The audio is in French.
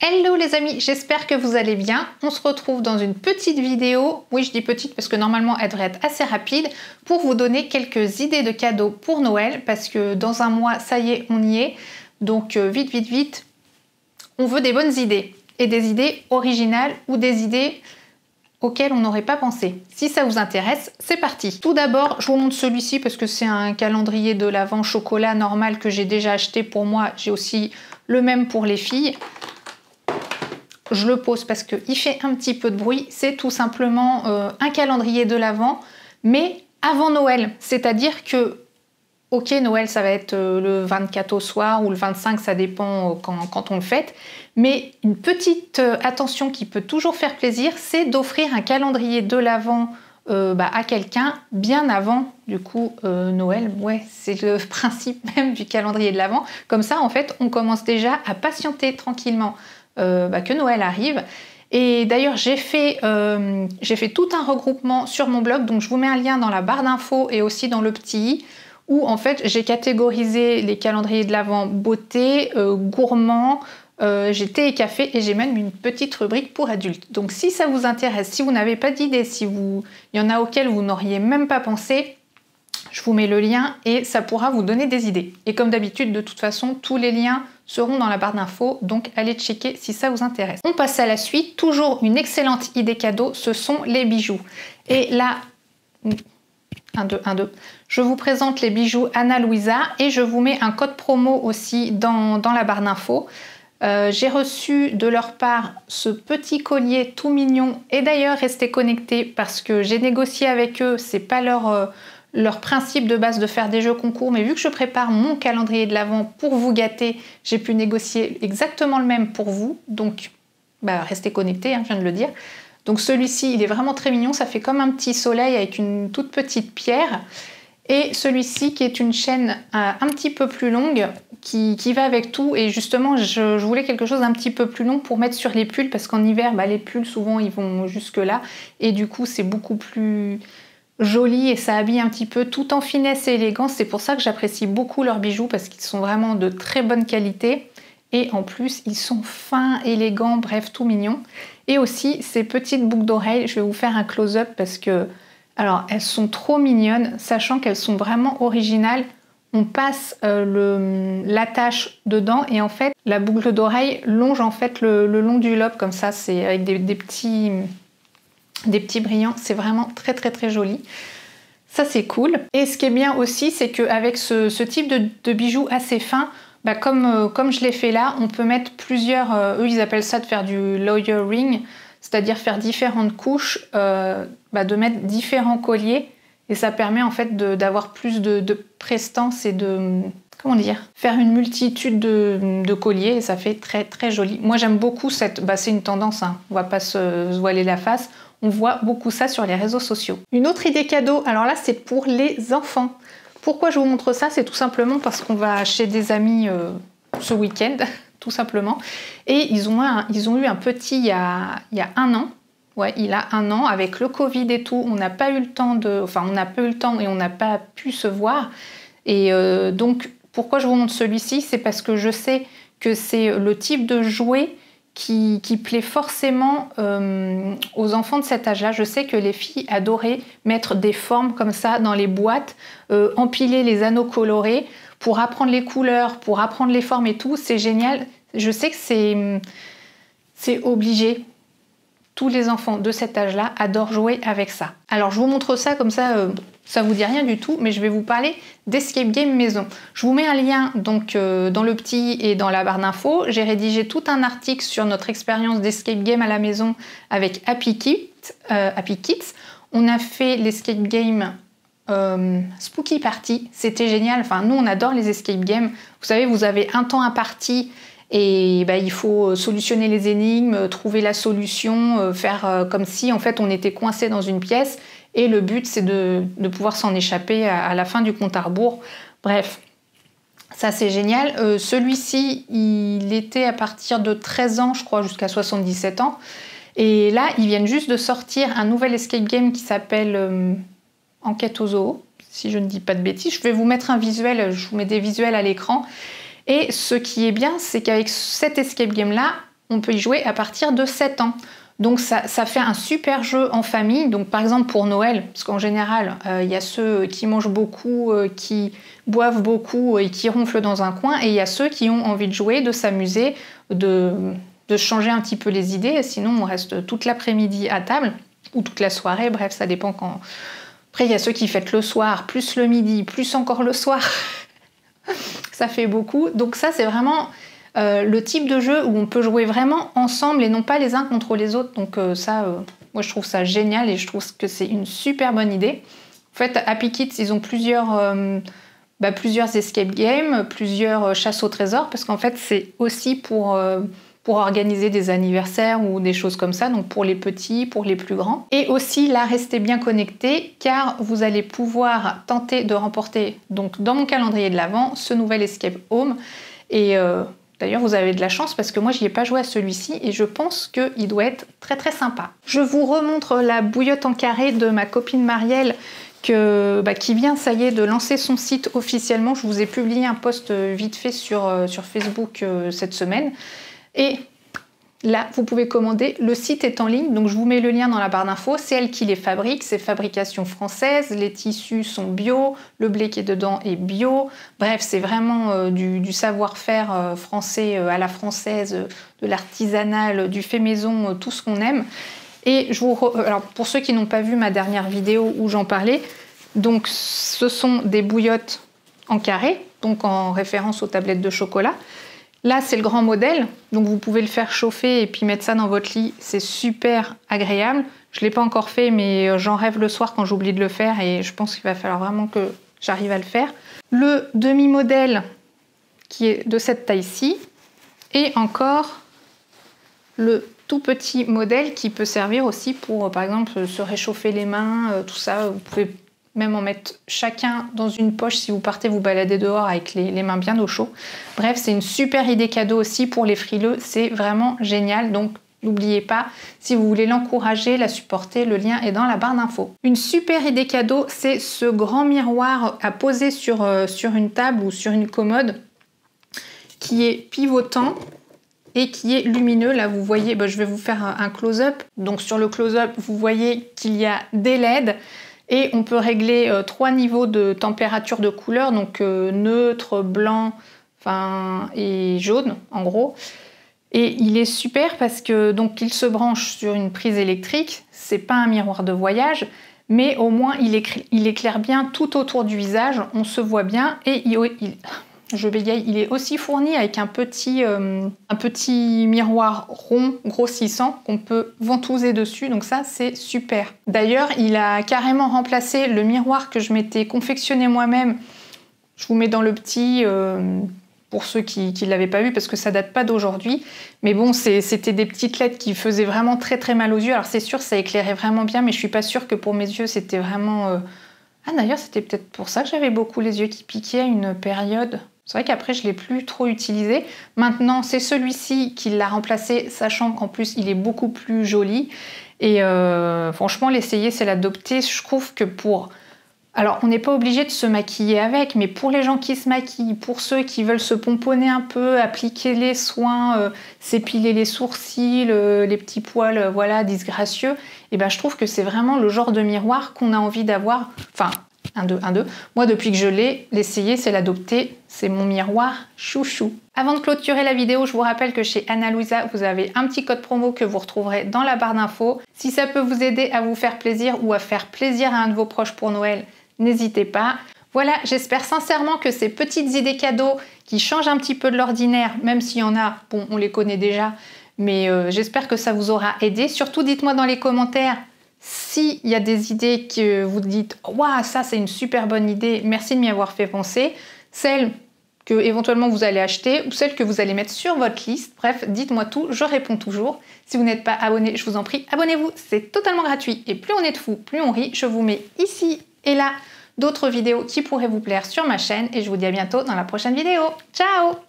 Hello les amis, j'espère que vous allez bien. On se retrouve dans une petite vidéo, oui je dis petite parce que normalement elle devrait être assez rapide, pour vous donner quelques idées de cadeaux pour Noël, parce que dans un mois, ça y est, on y est. Donc vite, on veut des bonnes idées, et des idées originales ou des idées auxquelles on n'aurait pas pensé. Si ça vous intéresse, c'est parti. Tout d'abord, je vous montre celui-ci parce que c'est un calendrier de l'Avent chocolat normal que j'ai déjà acheté pour moi. J'ai aussi le même pour les filles. Je le pose parce qu'il fait un petit peu de bruit. C'est tout simplement un calendrier de l'Avent, mais avant Noël. C'est-à-dire que, ok, Noël, ça va être le 24 au soir ou le 25, ça dépend quand on le fête. Mais une petite attention qui peut toujours faire plaisir, c'est d'offrir un calendrier de l'Avent à quelqu'un bien avant, du coup, Noël. Ouais, c'est le principe même du calendrier de l'Avent. Comme ça, en fait, on commence déjà à patienter tranquillement que Noël arrive. Et d'ailleurs, j'ai fait tout un regroupement sur mon blog, donc je vous mets un lien dans la barre d'infos et aussi dans le petit i, où en fait j'ai catégorisé les calendriers de l'Avent beauté, gourmand, j'ai thé et café, et j'ai même une petite rubrique pour adultes. Donc si ça vous intéresse, si vous n'avez pas d'idée, il y en a auxquelles vous n'auriez même pas pensé, je vous mets le lien et ça pourra vous donner des idées. Et comme d'habitude, de toute façon, tous les liens seront dans la barre d'infos, donc allez checker si ça vous intéresse. On passe à la suite. Toujours une excellente idée cadeau, ce sont les bijoux. Et là, 1, 2, je vous présente les bijoux Ana Luisa et je vous mets un code promo aussi dans la barre d'infos. J'ai reçu de leur part ce petit collier tout mignon, et d'ailleurs restez connectés parce que j'ai négocié avec eux, c'est pas leur principe de base de faire des jeux concours, mais vu que je prépare mon calendrier de l'Avent pour vous gâter, j'ai pu négocier exactement le même pour vous, donc restez connectés, je viens de le dire. Donc celui-ci, il est vraiment très mignon, ça fait comme un petit soleil avec une toute petite pierre, et celui-ci qui est une chaîne un petit peu plus longue, qui va avec tout, et justement je voulais quelque chose d'un petit peu plus long pour mettre sur les pulls, parce qu'en hiver, les pulls souvent ils vont jusque là, et du coup c'est beaucoup plus joli et ça habille un petit peu tout en finesse et élégance. C'est pour ça que j'apprécie beaucoup leurs bijoux, parce qu'ils sont vraiment de très bonne qualité et en plus ils sont fins, élégants, bref, tout mignons. Et aussi ces petites boucles d'oreilles, je vais vous faire un close-up parce que alors elles sont trop mignonnes, sachant qu'elles sont vraiment originales. On passe l'attache dedans et en fait la boucle d'oreille longe en fait le long du lobe comme ça, c'est avec des petits brillants, c'est vraiment très joli. Ça c'est cool. Et ce qui est bien aussi, c'est qu'avec ce type de bijoux assez fin, comme je l'ai fait là, on peut mettre plusieurs, eux ils appellent ça de faire du layer ring, c'est-à-dire faire différentes couches, de mettre différents colliers, et ça permet en fait d'avoir plus de prestance et de, comment dire, faire une multitude de colliers, et ça fait très joli. Moi j'aime beaucoup c'est une tendance, on va pas se voiler la face. On voit beaucoup ça sur les réseaux sociaux. Une autre idée cadeau, alors là c'est pour les enfants. Pourquoi je vous montre ça? C'est tout simplement parce qu'on va chez des amis ce week-end, tout simplement. Et ils ont eu un petit il y a 1 an. Ouais, il a 1 an, avec le Covid et tout, on n'a pas eu le temps et on n'a pas pu se voir. Et donc, pourquoi je vous montre celui-ci? C'est parce que je sais que c'est le type de jouet qui plaît forcément aux enfants de cet âge-là. Je sais que les filles adoraient mettre des formes comme ça dans les boîtes, empiler les anneaux colorés pour apprendre les couleurs, pour apprendre les formes et tout. C'est génial. Je sais que c'est obligé. Tous les enfants de cet âge-là adorent jouer avec ça. Alors je vous montre ça comme ça, ça vous dit rien du tout, mais je vais vous parler d'escape game maison. Je vous mets un lien donc dans le petit et dans la barre d'infos. J'ai rédigé tout un article sur notre expérience d'escape game à la maison avec Happy Kids. On a fait l'escape game Spooky Party, c'était génial. Enfin, nous on adore les escape games. Vous savez, vous avez un temps imparti. Et il faut solutionner les énigmes, trouver la solution, faire comme si en fait on était coincé dans une pièce, et le but c'est de pouvoir s'en échapper à la fin du compte à rebours. Bref, ça c'est génial. Celui-ci il était à partir de 13 ans je crois jusqu'à 77 ans, et là ils viennent juste de sortir un nouvel escape game qui s'appelle Enquête au zoo, si je ne dis pas de bêtises. Je vais vous mettre un visuel, je vous mets des visuels à l'écran. Et ce qui est bien, c'est qu'avec cet escape game-là, on peut y jouer à partir de 7 ans. Donc ça fait un super jeu en famille. Donc par exemple pour Noël, parce qu'en général, il y a ceux qui mangent beaucoup, qui boivent beaucoup et qui ronflent dans un coin, et il y a ceux qui ont envie de jouer, de s'amuser, de changer un petit peu les idées. Sinon, on reste toute l'après-midi à table, ou toute la soirée, bref, ça dépend quand. Après, il y a ceux qui fêtent le soir, plus le midi, plus encore le soir. Ça fait beaucoup. Donc ça, c'est vraiment le type de jeu où on peut jouer vraiment ensemble et non pas les uns contre les autres. Donc moi je trouve ça génial et je trouve que c'est une super bonne idée. En fait, Happy Kids, ils ont plusieurs escape games, plusieurs chasses au trésor, parce qu'en fait c'est aussi pour organiser des anniversaires ou des choses comme ça, donc pour les petits, pour les plus grands. Et aussi là, restez bien connectés, car vous allez pouvoir tenter de remporter, donc dans mon calendrier de l'Avent, ce nouvel Escape Home. Et d'ailleurs, vous avez de la chance parce que moi, j'y ai pas joué à celui-ci et je pense qu'il doit être très très sympa. Je vous remontre la bouillotte en carré de ma copine Marielle qui vient, ça y est, de lancer son site officiellement. Je vous ai publié un post vite fait sur Facebook cette semaine. Et là, vous pouvez commander. Le site est en ligne, donc je vous mets le lien dans la barre d'infos. C'est elle qui les fabrique, c'est fabrication française. Les tissus sont bio, le blé qui est dedans est bio. Bref, c'est vraiment du savoir-faire français à la française, de l'artisanal, du fait maison, tout ce qu'on aime. Et alors, pour ceux qui n'ont pas vu ma dernière vidéo où j'en parlais, donc ce sont des bouillottes en carré, donc en référence aux tablettes de chocolat. Là, c'est le grand modèle, donc vous pouvez le faire chauffer et puis mettre ça dans votre lit. C'est super agréable. Je ne l'ai pas encore fait, mais j'en rêve le soir quand j'oublie de le faire et je pense qu'il va falloir vraiment que j'arrive à le faire. Le demi-modèle qui est de cette taille-ci et encore le tout petit modèle qui peut servir aussi pour, par exemple, se réchauffer les mains, tout ça. Vous pouvez même en mettre chacun dans une poche si vous partez vous balader dehors avec les mains bien au chaud. Bref, c'est une super idée cadeau aussi pour les frileux, c'est vraiment génial. Donc n'oubliez pas, si vous voulez l'encourager, la supporter, le lien est dans la barre d'infos. Une super idée cadeau, c'est ce grand miroir à poser sur une table ou sur une commode qui est pivotant et qui est lumineux. Là, vous voyez, je vais vous faire un close-up. Donc sur le close-up, vous voyez qu'il y a des LED. Et on peut régler 3 niveaux de température de couleur, donc neutre, blanc et jaune en gros. Et il est super parce que donc il se branche sur une prise électrique, c'est pas un miroir de voyage, mais au moins il éclaire bien tout autour du visage, on se voit bien et je bégaye, il est aussi fourni avec un petit miroir rond grossissant qu'on peut ventouser dessus, donc ça c'est super. D'ailleurs, il a carrément remplacé le miroir que je m'étais confectionné moi-même. Je vous mets dans le petit pour ceux qui ne l'avaient pas vu parce que ça date pas d'aujourd'hui. Mais bon, c'était des petites LED qui faisaient vraiment très très mal aux yeux. Alors c'est sûr, ça éclairait vraiment bien, mais je suis pas sûre que pour mes yeux c'était vraiment... Ah d'ailleurs, c'était peut-être pour ça que j'avais beaucoup les yeux qui piquaient à une période. C'est vrai qu'après, je ne l'ai plus trop utilisé. Maintenant, c'est celui-ci qui l'a remplacé, sachant qu'en plus, il est beaucoup plus joli. Et franchement, l'essayer, c'est l'adopter. Je trouve que pour... Alors, on n'est pas obligé de se maquiller avec, mais pour les gens qui se maquillent, pour ceux qui veulent se pomponner un peu, appliquer les soins, s'épiler les sourcils, les petits poils, voilà, disgracieux, et ben, je trouve que c'est vraiment le genre de miroir qu'on a envie d'avoir. Enfin, 1, 2, 1, 2. Moi, depuis que je l'ai, l'essayer, c'est l'adopter. C'est mon miroir chouchou. Avant de clôturer la vidéo, je vous rappelle que chez Ana Luisa, vous avez un petit code promo que vous retrouverez dans la barre d'infos. Si ça peut vous aider à vous faire plaisir ou à faire plaisir à un de vos proches pour Noël, n'hésitez pas. Voilà, j'espère sincèrement que ces petites idées cadeaux qui changent un petit peu de l'ordinaire, même s'il y en a, bon, on les connaît déjà, mais j'espère que ça vous aura aidé. Surtout, dites-moi dans les commentaires s'il y a des idées que vous dites « Waouh, ça c'est une super bonne idée, merci de m'y avoir fait penser », celles que éventuellement vous allez acheter ou celles que vous allez mettre sur votre liste. Bref, dites-moi tout, je réponds toujours. Si vous n'êtes pas abonné, je vous en prie, abonnez-vous, c'est totalement gratuit. Et plus on est de fous, plus on rit. Je vous mets ici et là d'autres vidéos qui pourraient vous plaire sur ma chaîne et je vous dis à bientôt dans la prochaine vidéo. Ciao!